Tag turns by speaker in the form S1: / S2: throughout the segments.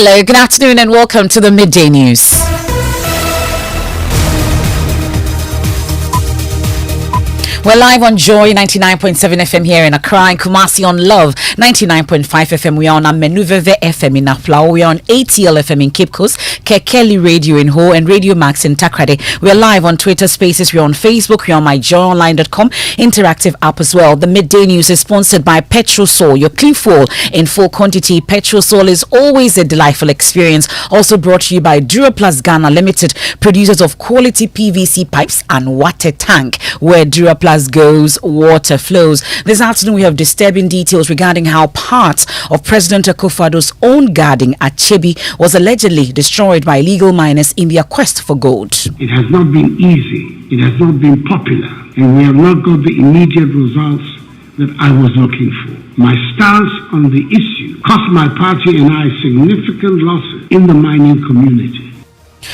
S1: Hello, good afternoon and welcome to the Midday News. We're live on Joy 99.7 FM here in Accra and Kumasi on Love 99.5 FM. We are on Amenuveve FM in Aflao. We are on ATL FM in Cape Coast, Kekeli Radio in Ho, and Radio Max in Takrade. We are live on Twitter Spaces. We are on Facebook. We are on myjoyonline.com interactive app as well. The Midday News is sponsored by Petrosol, your clean fuel in full quantity. Petrosol is always a delightful experience. Also brought to you by Duraplus Ghana Limited, producers of quality PVC pipes and water tank, where Duraplus goes, water flows. This afternoon we have disturbing details regarding how parts of President Akufo-Addo's own garden at Chebi was allegedly destroyed by illegal miners in their quest for gold.
S2: It has not been easy, it has not been popular, and we have not got the immediate results that I was looking for. My stance on the issue cost my party and I significant losses in the mining community.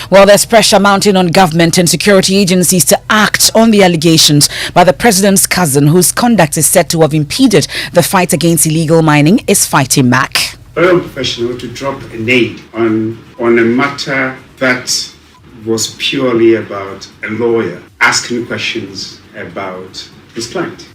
S1: Well, there's pressure mounting on government and security agencies to act on the allegations by the president's cousin, whose conduct is said to have impeded the fight against illegal mining, is fighting back.
S3: Very unprofessional to drop a name on a matter that was purely about a lawyer asking questions about his client.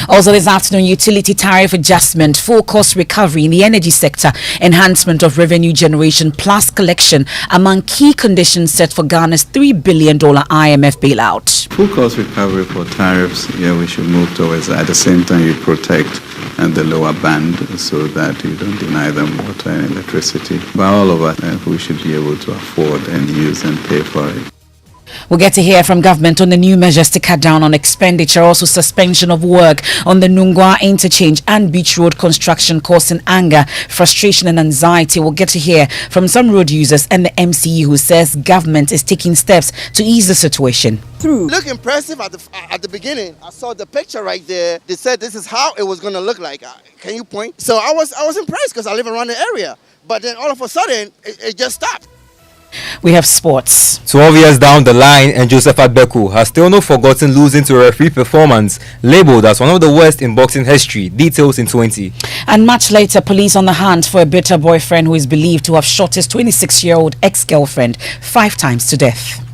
S1: Also this afternoon, utility tariff adjustment, full cost recovery in the energy sector, enhancement of revenue generation plus collection among key conditions set for Ghana's $3 billion IMF bailout.
S4: Full cost recovery for tariffs, we should move towards that. At the same time, you protect the lower band so that you don't deny them water and electricity. But all of us who should be able to afford and use and pay for it.
S1: We'll get to hear from government on the new measures to cut down on expenditure, also suspension of work on the Nungwa interchange and Beach Road construction causing anger, frustration and anxiety. We'll get to hear from some road users and the MCE who says government is taking steps to ease the situation.
S5: Look impressive at the beginning. I saw the picture right there. They said this is how it was going to look like. Can you point? So I was impressed because I live around the area. But then all of a sudden, it just stopped.
S1: We have sports.
S6: 12 years down the line, and Joseph Abeku has still not forgotten losing to a referee performance labelled as one of the worst in boxing history. Details in 20.
S1: And much later, police on the hunt for a bitter boyfriend who is believed to have shot his 26-year-old ex-girlfriend 5 times to death.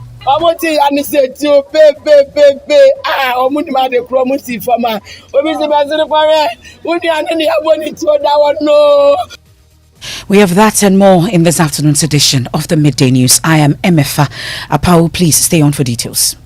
S1: We have that and more in this afternoon's edition of the Midday News. I am Emefa Apawu. Please stay on for details.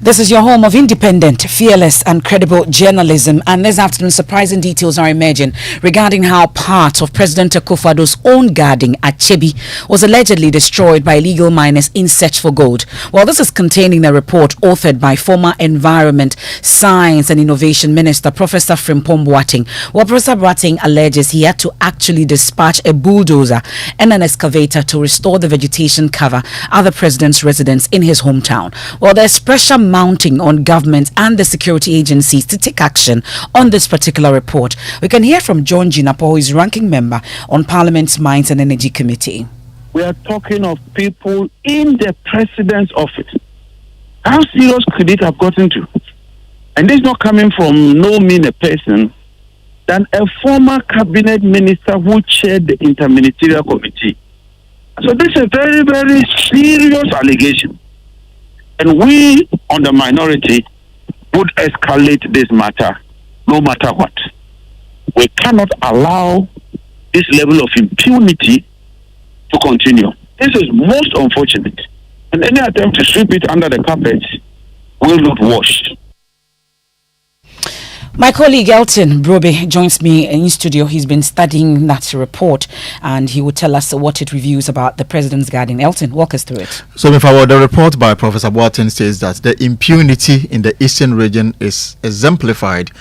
S1: This is your home of independent, fearless and credible journalism, and this afternoon surprising details are emerging regarding how part of President Akufo-Addo's own garden at Chebi was allegedly destroyed by illegal miners in search for gold. Well, this is contained in a report authored by former Environment, Science and Innovation Minister Professor Frimpong Boateng. Well, Professor Boateng alleges he had to actually dispatch a bulldozer and an excavator to restore the vegetation cover at the president's residence in his hometown. Well, there's pressure mounting on government and the security agencies to take action on this particular report. We can hear from John Jinapo, who is ranking member on Parliament's Mines and Energy Committee.
S7: We are talking of people in the president's office. How serious could it have gotten to? And this is not coming from no mean a person than a former cabinet minister who chaired the interministerial committee. So this is a very, very serious allegation. And we, on the minority, would escalate this matter no matter what. We cannot allow this level of impunity to continue. This is most unfortunate. And any attempt to sweep it under the carpet will not wash.
S1: My colleague Elton Brobe joins me in studio. He's been studying that report and he will tell us what it reviews about the president's garden. Elton, walk us through it.
S8: So, the report by Professor Boateng says that the impunity in the eastern region is exemplified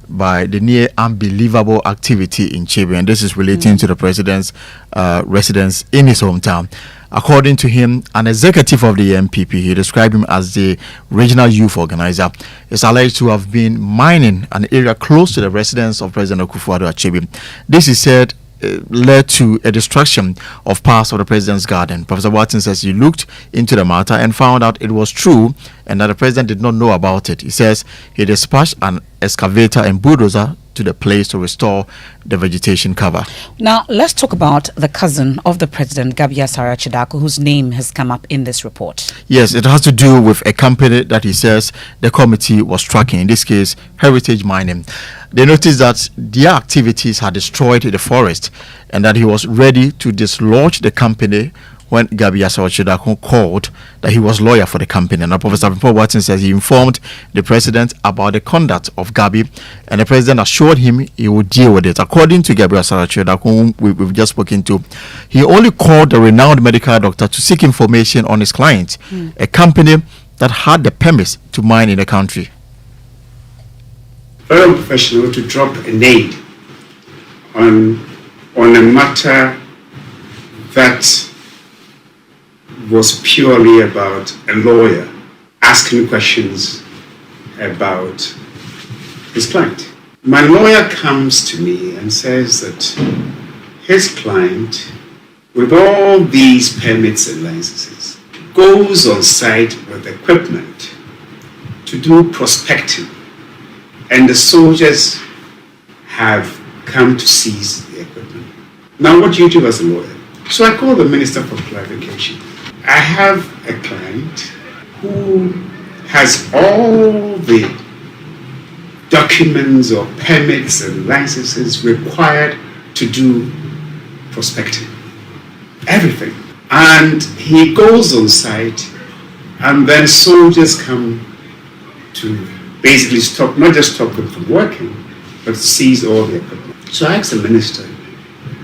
S8: by the near unbelievable activity in Chebi, and this is relating to the president's residence in his hometown. According to him, an executive of the MPP, he described him as the regional youth organizer, is alleged to have been mining an area close to the residence of President Akufo-Addo at Chebi. This is said led to a destruction of parts of the president's garden. Professor Watson says he looked into the matter and found out it was true and that the president did not know about it. He says he dispatched an excavator and bulldozer to the place to restore the vegetation cover.
S1: Now, let's talk about the cousin of the president, Gabia Sarachidako, whose name has come up in this report.
S8: Yes, it has to do with a company that he says the committee was tracking, in this case, Heritage Mining. They noticed that their activities had destroyed the forest and that he was ready to dislodge the company when Gabia Sarachidako called that he was lawyer for the company. And Professor Watson says he informed the president about the conduct of Gabi, and the president assured him he would deal with it. According to Gabriel Sarachidako, whom we've just spoken to, he only called the renowned medical doctor to seek information on his client, a company that had the permits to mine in the country.
S3: Very unprofessional to drop a name on a matter that was purely about a lawyer asking questions about his client. My lawyer comes to me and says that his client, with all these permits and licenses, goes on site with equipment to do prospecting, and the soldiers have come to seize the equipment. Now, what do you do as a lawyer? So I called the minister for clarification. I have a client who has all the documents or permits and licenses required to do prospecting. Everything. And he goes on site, and then soldiers come to basically stop, not just stop them from working, but seize all the equipment. So I asked the minister,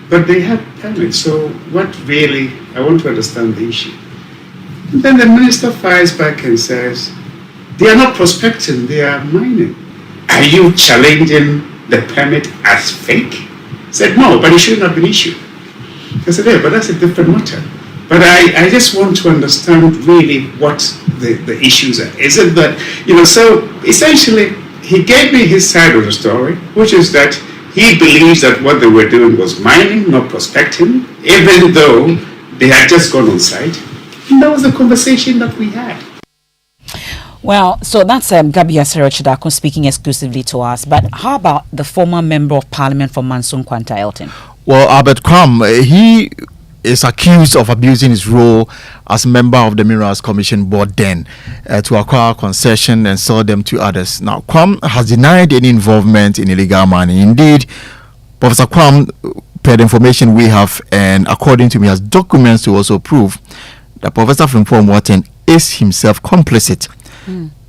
S3: but they have permits, so what really, I want to understand the issue. And then the minister fires back and says, they are not prospecting, they are mining. Are you challenging the permit as fake? I said, no, but it should not have been issued. I said, yeah, but that's a different matter. But I just want to understand really what the issues are. Is it that, so essentially he gave me his side of the story, which is that he believes that what they were doing was mining, not prospecting, even though they had just gone on site. And that was the conversation that we had.
S1: Well, so that's Gabia Sarachidako speaking exclusively to us. But how about the former member of parliament for Mansun Kwanta Elton?
S8: Well, Albert Crum, he is accused of abusing his role as member of the Minerals Commission board then to acquire concession and sell them to others. Now, Crum has denied any involvement in illegal mining. Indeed, Professor Crum, per the information we have, and according to me, has documents to also prove that Professor Frimpong Watson is himself complicit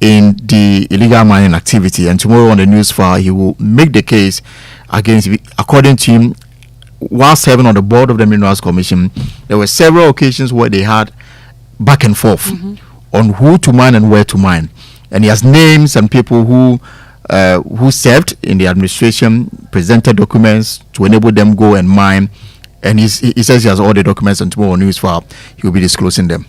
S8: in the illegal mining activity. And tomorrow on the news file, he will make the case against, according to him, while serving on the board of the Minerals Commission, there were several occasions where they had back and forth on who to mine and where to mine. And he has named some people who served in the administration, presented documents to enable them go and mine. And he says he has all the documents, and tomorrow news file he will be disclosing them.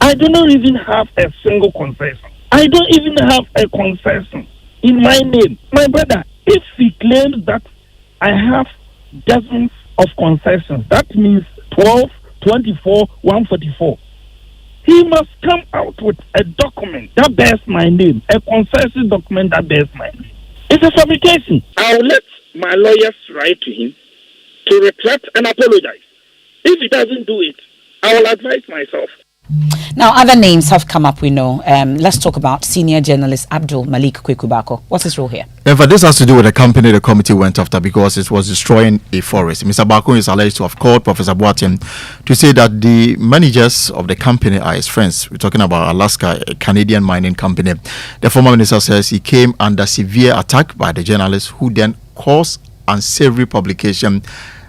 S7: I do not even have a single concession. I don't even have a concession in my name. My brother, if he claims that I have dozens of concessions, that means 12, 24, 144. He must come out with a document that bears my name, a concession document that bears my name. It's a fabrication. I'll let my lawyers write to him to retract and apologize. If he doesn't do it, I will advise myself.
S1: Now, other names have come up, we know. Let's talk about senior journalist Abdul Malik Kwekubako. What's his role here?
S8: In fact, this has to do with the company the committee went after because it was destroying a forest. Mr. Bako is alleged to have called Professor Boateng to say that the managers of the company are his friends. We're talking about Alaska, a Canadian mining company. The former minister says he came under severe attack by the journalists who then caused unsavory publication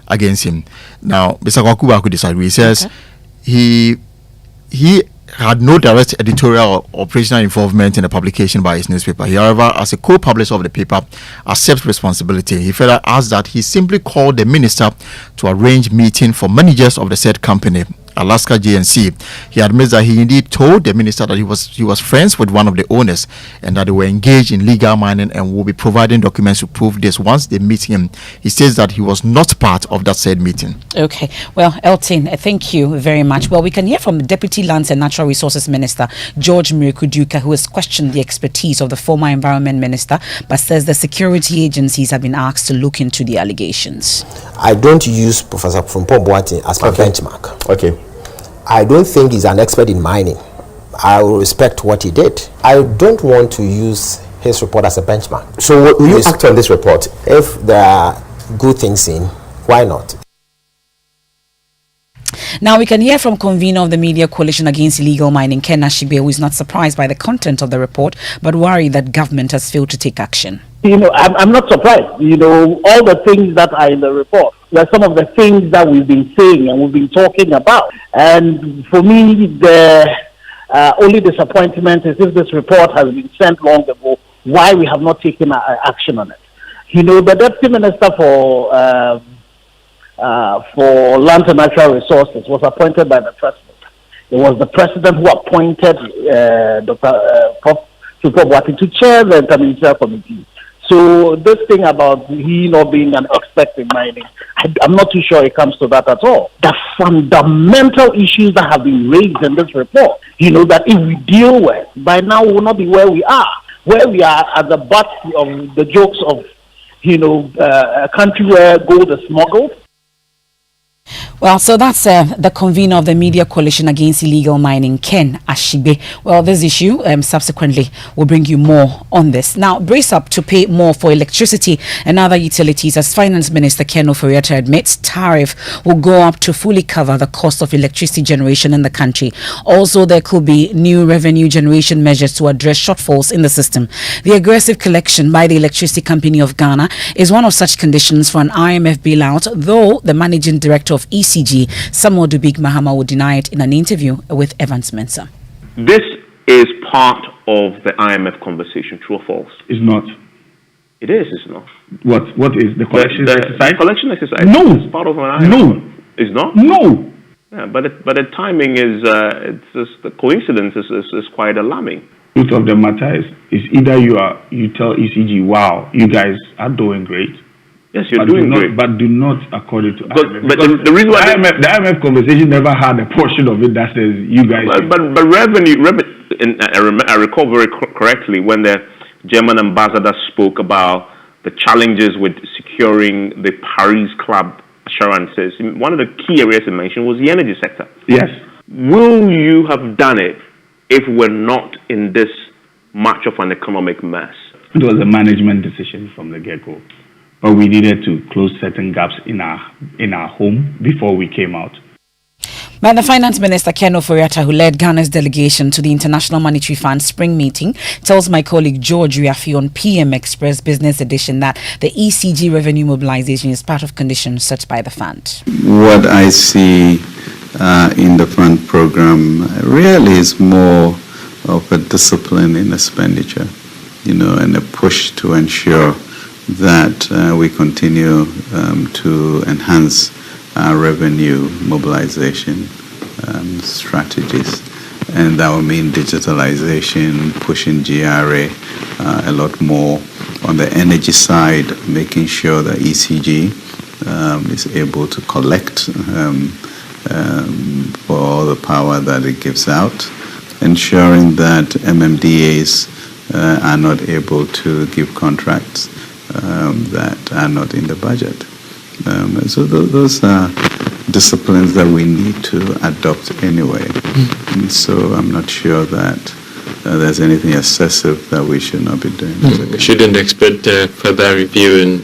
S8: against him. Now, Mr. Kwekubako disagrees. He says he had no direct editorial or operational involvement in the publication by his newspaper. He, however, as a co-publisher of the paper, accepts responsibility. He further adds that he simply called the minister to arrange meeting for managers of the said company Alaska GNC. He admits that he indeed told the minister that he was friends with one of the owners and that they were engaged in legal mining and will be providing documents to prove this once they meet him. He says that he was not part of that said meeting.
S1: Okay. Well, Elton, thank you very much. Well, we can hear from the Deputy Lands and Natural Resources Minister, George Mirakuduka, who has questioned the expertise of the former Environment Minister, but says the security agencies have been asked to look into the allegations.
S9: I don't use Professor Frimpong Boateng as my benchmark.
S10: Okay.
S9: I don't think he's an expert in mining. I will respect what he did. I don't want to use his report as a benchmark.
S10: So will you act on this report?
S9: If there are good things in, why not?
S1: Now we can hear from convener of the Media Coalition Against Illegal Mining, Ken Ashigbe, who is not surprised by the content of the report, but worried that government has failed to take action.
S11: I'm not surprised. All the things that are in the report, are some of the things that we've been saying and we've been talking about. And for me, the only disappointment is if this report has been sent long ago, why we have not taken action on it. The Deputy Minister for Land and Natural Resources was appointed by the President. It was the President who appointed Dr. Prof. Boateng to chair the Interministerial Committee. So this thing about he not being an expert in mining, I'm not too sure it comes to that at all. The fundamental issues that have been raised in this report, that if we deal with, by now we will not be where we are at the butt of the jokes of, a country where gold is smuggled.
S1: Well, so that's the convener of the Media Coalition Against Illegal Mining, Ken Ashigbe. Well, this issue subsequently will bring you more on this. Now, brace up to pay more for electricity and other utilities as Finance Minister Ken Ofori-Atta admits tariff will go up to fully cover the cost of electricity generation in the country. Also, there could be new revenue generation measures to address shortfalls in the system. The aggressive collection by the Electricity Company of Ghana is one of such conditions for an IMF bailout, though the managing director of ECG, Samuel Dubig Mahama, would deny it in an interview with Evans Mensah.
S12: This is part of the IMF conversation, true or false?
S2: It's not.
S12: It is, it's not.
S2: What is the collection exercise?
S12: The collection exercise.
S2: No.
S12: It's part of an IMF.
S2: No.
S12: It's not?
S2: No.
S12: Yeah, but the timing is, it's just, the coincidence is quite alarming.
S2: Truth of the matter is either you tell ECG, wow, you guys are doing great.
S12: Yes, you're doing great.
S2: But do not according to IMF.
S12: But the reason why
S2: the IMF conversation never had a portion of it that says you guys.
S12: But revenue, I recall very correctly when the German ambassador spoke about the challenges with securing the Paris Club assurances. One of the key areas he mentioned was the energy sector.
S2: Yes.
S12: Will you have done it if we're not in this much of an economic mess?
S2: It was a management decision from the get-go. But we needed to close certain gaps in our home before we came out.
S1: But the Finance Minister Ken Ofori-Atta, who led Ghana's delegation to the International Monetary Fund spring meeting, tells my colleague George Riafi on PM Express Business Edition that the ECG revenue mobilization is part of conditions set by the fund.
S4: What I see in the fund program really is more of a discipline in expenditure, and a push to ensure that we continue to enhance our revenue mobilization strategies. And that will mean digitalization, pushing GRA a lot more. On the energy side, making sure that ECG is able to collect for all the power that it gives out. Ensuring that MMDAs are not able to give contracts that are not in the budget. So those are disciplines that we need to adopt anyway. And so I'm not sure that there's anything excessive that we should not be doing.
S13: We shouldn't expect further review in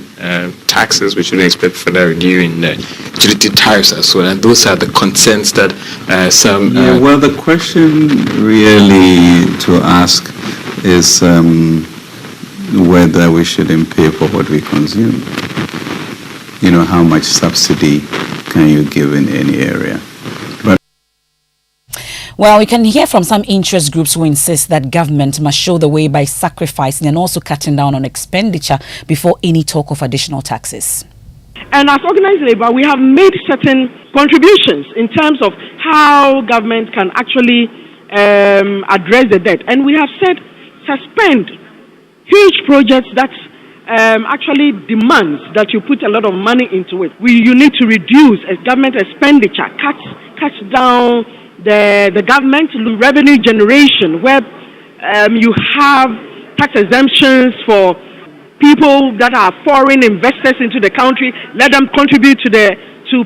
S13: taxes. We shouldn't expect further review in utility tariffs as well. And those are the concerns that some...
S4: well, the question really to ask is whether we shouldn't pay for what we consume. How much subsidy can you give in any area?
S1: Well, we can hear from some interest groups who insist that government must show the way by sacrificing and also cutting down on expenditure before any talk of additional taxes.
S14: And as organized labor, we have made certain contributions in terms of how government can actually address the debt. And we have said suspend huge projects that actually demands that you put a lot of money into it. You need to reduce government expenditure, cut down the government revenue generation, where you have tax exemptions for people that are foreign investors into the country. Let them contribute to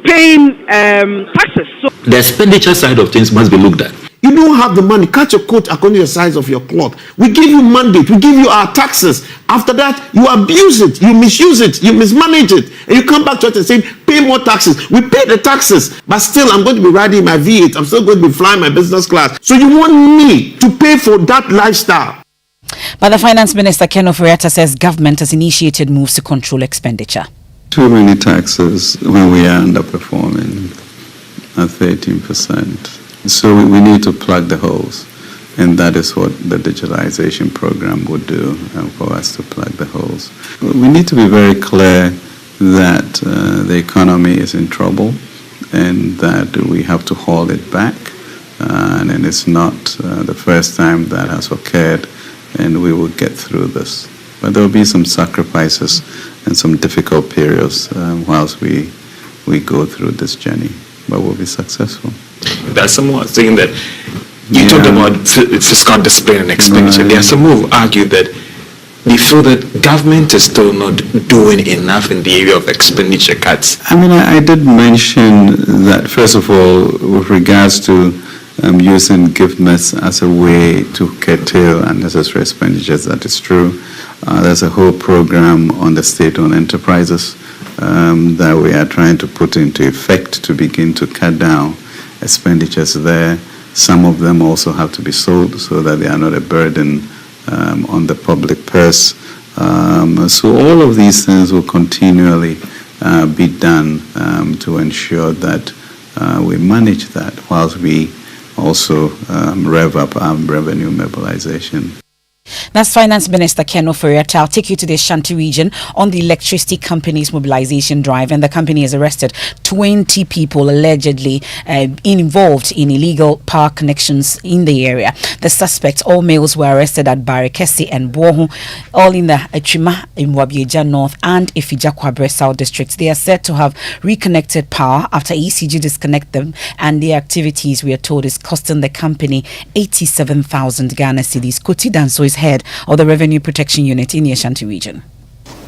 S14: paying taxes. So
S15: the expenditure side of things must be looked at.
S2: You don't have the money. Cut your coat according to the size of your cloth. We give you mandate. We give you our taxes. After that, you abuse it. You misuse it. You mismanage it. And you come back to us and say, pay more taxes. We pay the taxes. But still, I'm going to be riding my V8. I'm still going to be flying my business class. So you want me to pay for that lifestyle?
S1: But the Finance Minister, Ken Ofori-Atta, says government has initiated moves to control expenditure.
S4: Too many taxes when we are underperforming at 13%. So we need to plug the holes, and that is what the digitalization program would do for us to plug the holes. We need to be very clear that the economy is in trouble and that we have to haul it back, and it's not the first time that has occurred, and we will get through this. But there will be some sacrifices and some difficult periods whilst we go through this journey, but we'll be successful.
S13: There's someone saying that you talked about fiscal discipline and expenditure. Right. There are some who argue that they feel that government is still not doing enough in the area of expenditure cuts.
S4: I mean, I did mention that, first of all, with regards to using gift myths as a way to curtail unnecessary expenditures. That is true. There's a whole program on the state-owned enterprises that we are trying to put into effect to begin to cut down expenditures there. Some of them also have to be sold so that they are not a burden on the public purse. So all of these things will continually be done to ensure that we manage that whilst we also rev up our revenue mobilization.
S1: That's Finance Minister Ken Ofori-Atta. I'll take you to the Ashanti region on the electricity company's mobilization drive, and the company has arrested 20 people allegedly involved in illegal power connections in the area. The suspects, all males, were arrested at Barekesi and Bohu, all in the Achima, Mwabieja North and Ifija Kwabre South districts. They are said to have reconnected power after ECG disconnect them, and their activities, we are told, is costing the company 87,000 Ghana cedis. Koti Danso is head of the Revenue Protection Unit in the Ashanti region.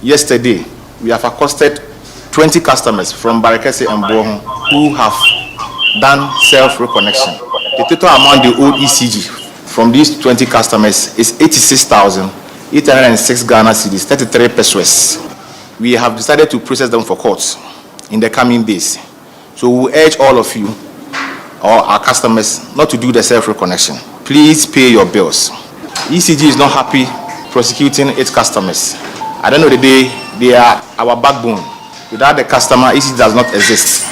S16: Yesterday, we have accosted 20 customers from Barekesi and Bohun who have done self-reconnection. The total amount they owe ECG from these 20 customers is 86,806 Ghana cedis, 33 pesos. We have decided to process them for courts in the coming days. So we urge all of you, or our customers, not to do the self-reconnection. Please pay your bills. ECG is not happy prosecuting its customers. At the end of the day, they are our backbone. Without the customer, ECG does not exist.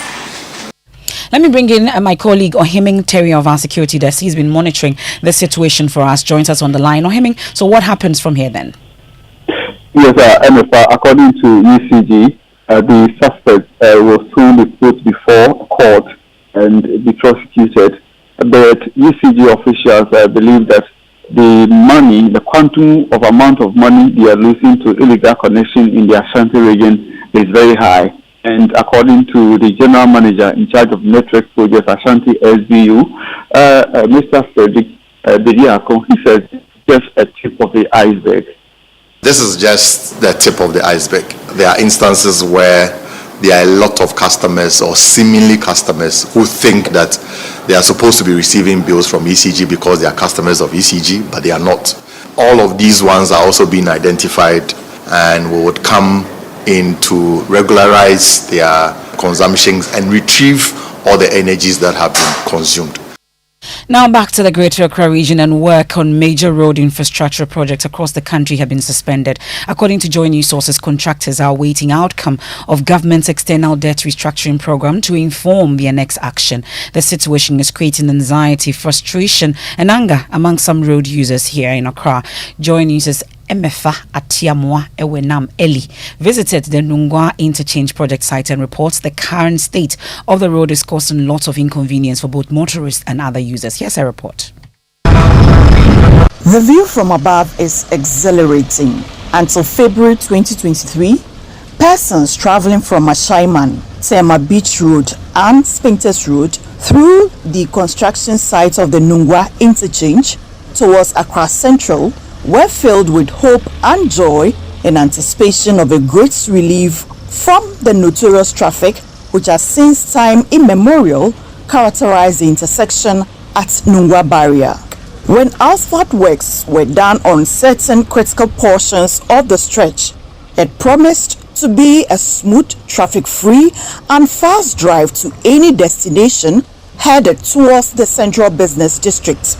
S1: Let me bring in my colleague Ohiming Terry of our security desk. He's been monitoring the situation for us. Joins us on the line. Ohiming, so what happens from here then?
S17: Yes, Emefa, according to ECG, the suspect will soon be put before court and be prosecuted. But ECG officials believe that the money, the quantum of amount of money they are losing to illegal connection in the Ashanti region is very high. And according to the general manager in charge of network projects, Ashanti SBU, Mr. Frederick Bediako, he says just a tip of the iceberg.
S18: This is just the tip of the iceberg. There are instances where there are a lot of customers or seemingly customers who think that they are supposed to be receiving bills from ECG because they are customers of ECG, but they are not. All of these ones are also being identified, and we would come in to regularize their consumptions and retrieve all the energies that have been consumed.
S1: Now back to the Greater Accra region, and work on major road infrastructure projects across the country have been suspended. According to Joy News sources, contractors are awaiting outcome of government's external debt restructuring program to inform their next action. The situation is creating anxiety, frustration and anger among some road users here in Accra. Joy News' Emefa Apawu Ewenam Eli visited the Nungwa interchange project site and reports the current state of the road is causing lots of inconvenience for both motorists and other users. Here's a report.
S19: The view from above is exhilarating. Until February 2023, persons traveling from Ashaiman, Tema Beach Road and Spintex Road through the construction site of the Nungwa interchange towards Accra Central were filled with hope and joy in anticipation of a great relief from the notorious traffic which has since time immemorial characterized the intersection at Nungwa Barrier. When asphalt works were done on certain critical portions of the stretch, it promised to be a smooth, traffic-free and fast drive to any destination headed towards the central business district.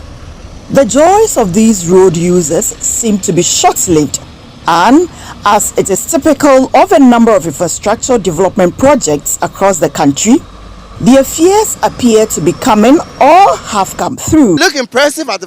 S19: The joys of these road users seem to be short-lived, and as it is typical of a number of infrastructure development projects across the country, their fears appear to be coming or have come through.
S5: Look impressive at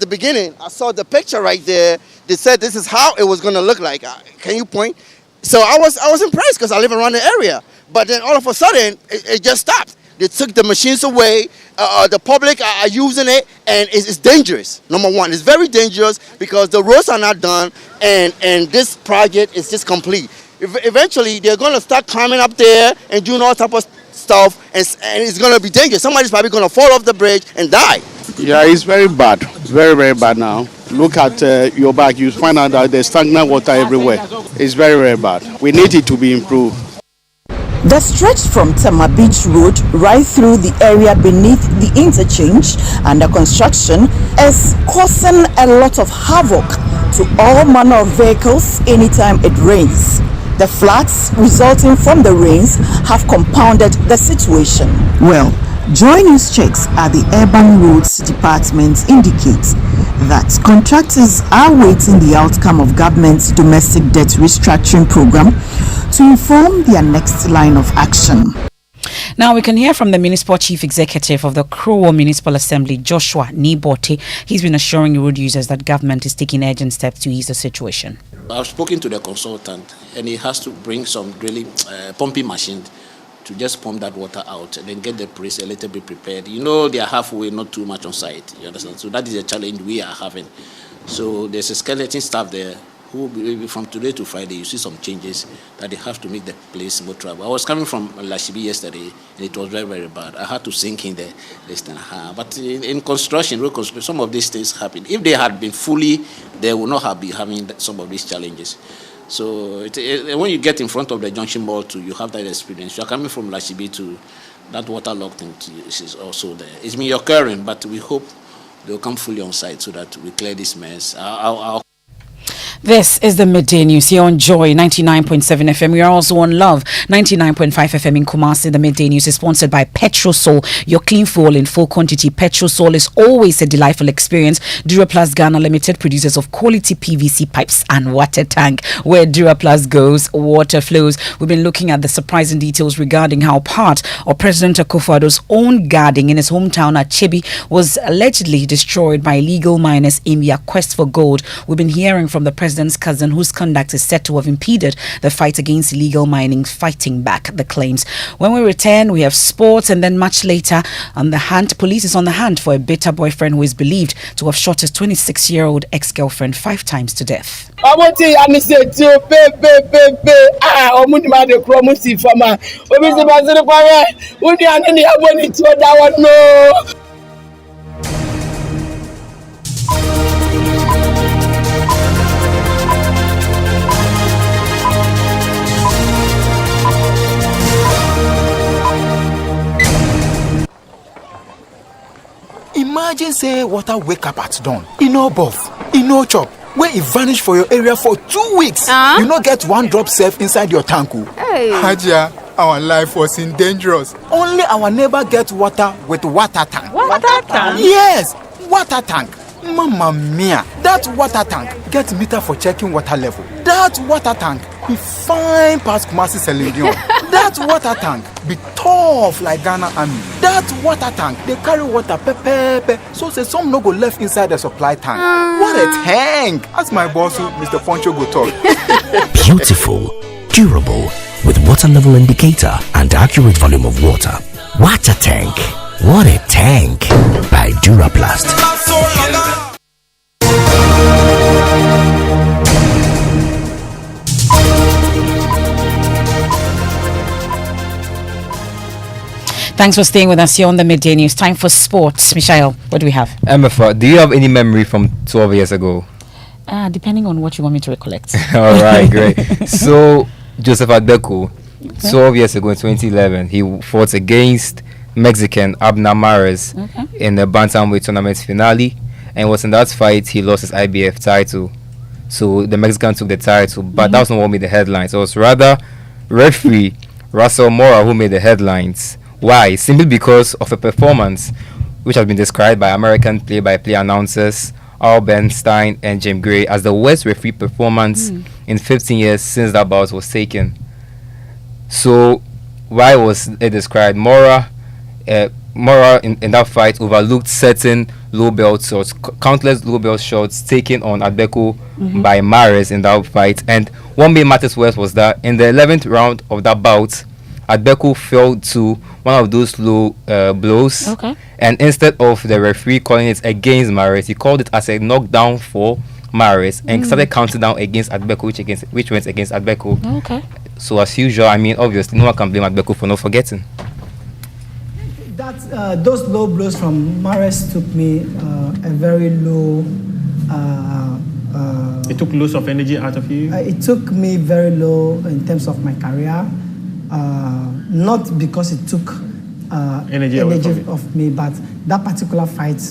S5: the beginning. I saw the picture right there. They said this is how it was going to look like. Can you point? So I was impressed because I live around the area. But then all of a sudden, it just stopped. They took the machines away. The public are using it, and it's dangerous. Number one, it's very dangerous because the roads are not done, and this project is just complete. Eventually, they're going to start climbing up there and doing all type of stuff, and it's going to be dangerous. Somebody's probably going to fall off the bridge and die.
S20: Yeah, it's very bad. It's very, very bad now. Look at your back. You find out that there's stagnant water everywhere. It's very, very bad. We need it to be improved.
S19: The stretch from Tema Beach Road right through the area beneath the interchange under construction is causing a lot of havoc to all manner of vehicles anytime it rains. The floods resulting from the rains have compounded the situation. Well, Joy News checks at the Urban Roads Department indicate that contractors are waiting the outcome of government's domestic debt restructuring program to inform their next line of action.
S1: Now we can hear from the Municipal Chief Executive of the Krowo Municipal Assembly, Joshua Nibote. He's been assuring road users that government is taking urgent steps to ease the situation.
S21: I've spoken to the consultant, and he has to bring some really pumping machine to just pump that water out and then get the place a little bit prepared. You know, they are halfway, not too much on site. You understand? So that is a challenge we are having. So there's a skeleton staff there who will be from today to Friday. You see some changes that they have to make the place more travel. I was coming from Lashibi yesterday, and it was very, very bad. I had to sink in there less than a half. But in construction, road construction, some of these things happen. If they had been fully, they would not have been having some of these challenges. So when you get in front of the junction mall too, you have that experience. You are coming from Lashibi to that waterlogged thing is also there. It's been occurring, but we hope they'll come fully on site so that we clear this mess.
S1: This is the Midday News here on Joy 99.7 FM. We are also on Love 99.5 FM in Kumasi. The Midday News is sponsored by Petrosol, your clean fuel in full quantity. Petrosol is always a delightful experience. Duraplus Ghana Limited, producers of quality PVC pipes and water tank. Where Duraplus goes, water flows. We've been looking at the surprising details regarding how part of President Akufo-Addo's own garden in his hometown at Chibi was allegedly destroyed by illegal miners in their quest for gold. We've been hearing from the president's cousin, whose conduct is said to have impeded the fight against illegal mining, fighting back the claims. When we return, we have sports, and then much later on the hunt, police is on the hunt for a bitter boyfriend who is believed to have shot his 26-year-old ex-girlfriend 5 times to death.
S22: Imagine say water wake up at dawn. E no buff, e no chop. When it vanish for your area for 2 weeks, you no get one drop safe inside your tank.
S23: Hey.
S22: Haja, our life was in dangerous. Only our neighbor get water with water tank.
S23: Water tank?
S22: Yes, water tank. Mamma mia, that water tank get meter for checking water level. That water tank be fine past Kumasi Selenium. That water tank be tough like Ghana Army. That water tank, they carry water pepper. So say some no go left inside the supply tank. What a tank! That's my boss, Mr. Poncho go talk.
S3: Beautiful, durable, with water level indicator and accurate volume of water. Water tank. What a tank! By Duraplast.
S1: Thanks for staying with us here on the Midday News. Time for sports. Michelle, what do we have?
S6: Emefa, do you have any memory from 12 years ago?
S1: Depending on what you want me to recollect.
S6: All right, great. So, Joseph Adeko, 12 years ago in 2011, he fought against Mexican Abner Mares in the bantamweight tournament finale, and was in that fight he lost his IBF title. So the Mexican took the title, but that was not what made the headlines. It was rather referee Russell Mora who made the headlines. Why? Simply because of a performance which has been described by American play-by-play announcers Al Bernstein and Jim Gray as the worst referee performance in 15 years since that bout was taken. So why was it described? Mora in that fight overlooked certain low belt shots, countless low belt shots taken on Adbeko by Mares in that fight. And what made matters worse was that in the 11th round of that bout, Adbeko fell to one of those low blows, and instead of the referee calling it against Mares, he called it as a knockdown for Mares and started counting down against Adbeko, which went against Adbeko. So as usual, I mean, obviously no one can blame Adbeko for not forgetting.
S23: Those low blows from Mares took me a very low.
S24: It took loads of energy out of you?
S23: It took me very low in terms of my career. Not because it took energy of me, but that particular fight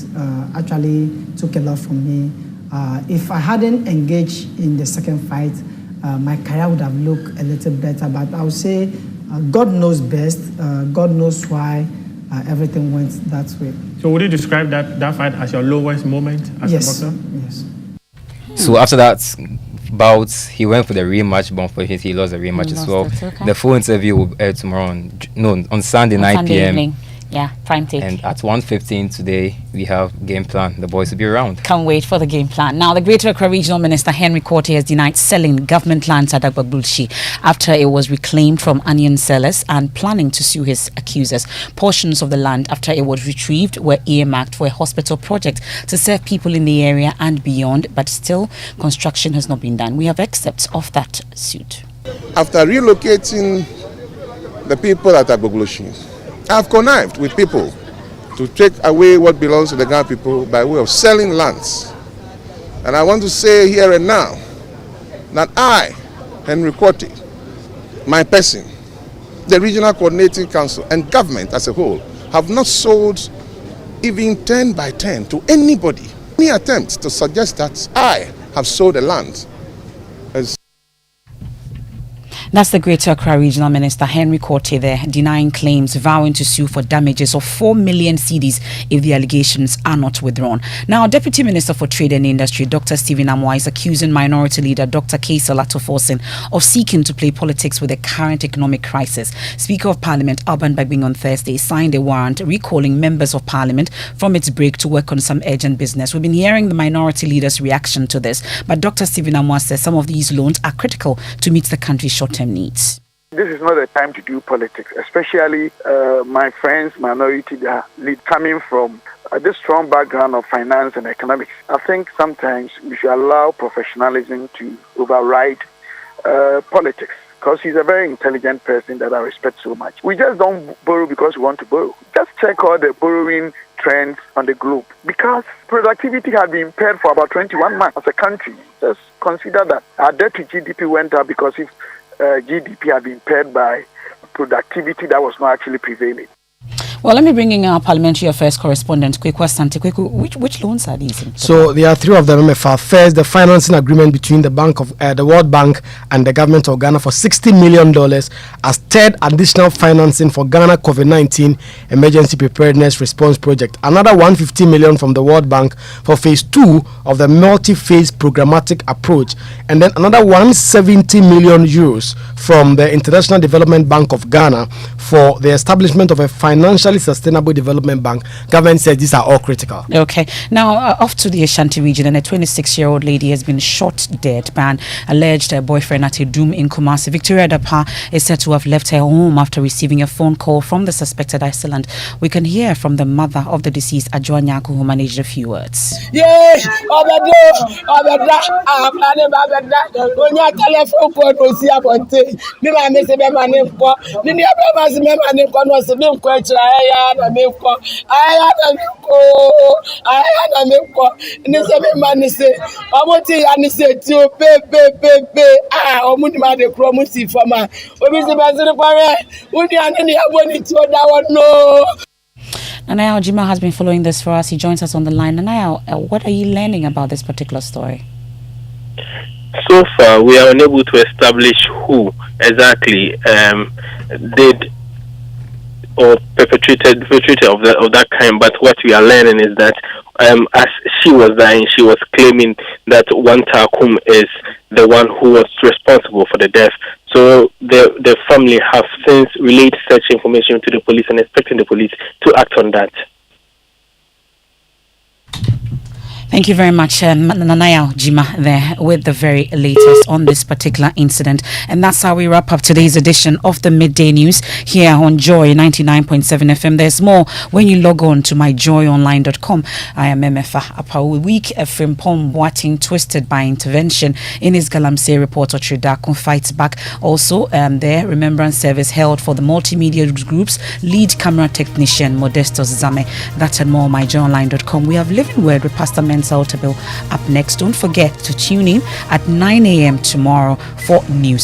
S23: actually took a lot from me. If I hadn't engaged in the second fight, my career would have looked a little better. But I would say God knows best. God knows why everything went that way.
S24: So would you describe that fight as your lowest moment as a boxer?
S23: Yes.
S6: So after that bout, he went for the rematch, but unfortunately he lost the rematch as well. The full interview will air tomorrow on Sunday, 9 p.m.
S1: Evening. Yeah, prime take.
S6: And at 1:15 today, we have game plan. The boys will be around.
S1: Can't wait for the game plan. Now, the Greater Accra Regional Minister Henry Quartey has denied selling government lands at Agbagbulshi after it was reclaimed from onion sellers and planning to sue his accusers. Portions of the land after it was retrieved were earmarked for a hospital project to serve people in the area and beyond, but still construction has not been done. We have excerpts of that suit.
S25: After relocating the people at Agbagbulshi, I've connived with people to take away what belongs to the Ghana people by way of selling lands. And I want to say here and now that I, Henry Quartey, my person, the Regional Coordinating Council and government as a whole have not sold even 10 by 10 to anybody. Any attempt to suggest that I have sold the land is.
S1: That's the Greater Accra Regional Minister Henry Quartey there, denying claims, vowing to sue for damages of 4 million cedis if the allegations are not withdrawn. Now, Deputy Minister for Trade and Industry, Dr. Stephen Amwa, is accusing Minority Leader Dr. Kaisel Atoforsen of seeking to play politics with the current economic crisis. Speaker of Parliament Alban Bagbing on Thursday signed a warrant recalling members of Parliament from its break to work on some urgent business. We've been hearing the Minority Leader's reaction to this, but Dr. Stephen Amwa says some of these loans are critical to meet the country's short-term needs.
S26: This is not a time to do politics, especially my friends, minority, lead coming from this strong background of finance and economics. I think sometimes we should allow professionalism to override politics, because he's a very intelligent person that I respect so much. We just don't borrow because we want to borrow. Just check all the borrowing trends on the globe, because productivity had been impaired for about 21 months as a country. Just consider that our debt to GDP went up because if GDP had been impaired by productivity that was not actually prevailing.
S1: Well, let me bring in our parliamentary affairs correspondent, Kwekwa Sante. Kwekwa, which loans are these?
S27: So there are three of them, Emefa. First, the financing agreement between the World Bank and the government of Ghana for $60 million as third additional financing for Ghana COVID-19 emergency preparedness response project. Another $150 million from the World Bank for phase 2 of the multi-phase programmatic approach and then another 170 million euros from the International Development Bank of Ghana for the establishment of a financially sustainable development bank. Government says these are all critical.
S1: Okay, now off to the Ashanti region, and a 26-year-old lady has been shot dead by an alleged boyfriend at a doom in Kumasi. Victoria Dapa is said to have left her home after receiving a phone call from the suspected assailant. We can hear from the mother of the deceased, Adjoa Nyaku, who managed a few words.
S7: Yes,
S1: Nanaya Ojima has been following this for us. He joins us on the line. Nanaya, what are you learning about this particular story?
S8: So far, we are unable to establish who exactly did or perpetrated of that kind. But what we are learning is that as she was dying, she was claiming that Wanta Akum is the one who was responsible for the death. So the family have since relayed such information to the police and expecting the police to act on that.
S1: Thank you very much, Nanaya Ojima, there with the very latest on this particular incident. And that's how we wrap up today's edition of the Midday News here on Joy 99.7 FM. There's more when you log on to myjoyonline.com. I am Emefa Apawu. Week Frimpong Boating twisted by intervention in his Galamsey report. Otridakun fights back. Also, there remembrance service held for the multimedia group's lead camera technician Modestus Zame. That and more myjoyonline.com. We have Living Word with Pastor Saltable up next. Don't forget to tune in at 9 a.m. tomorrow for news.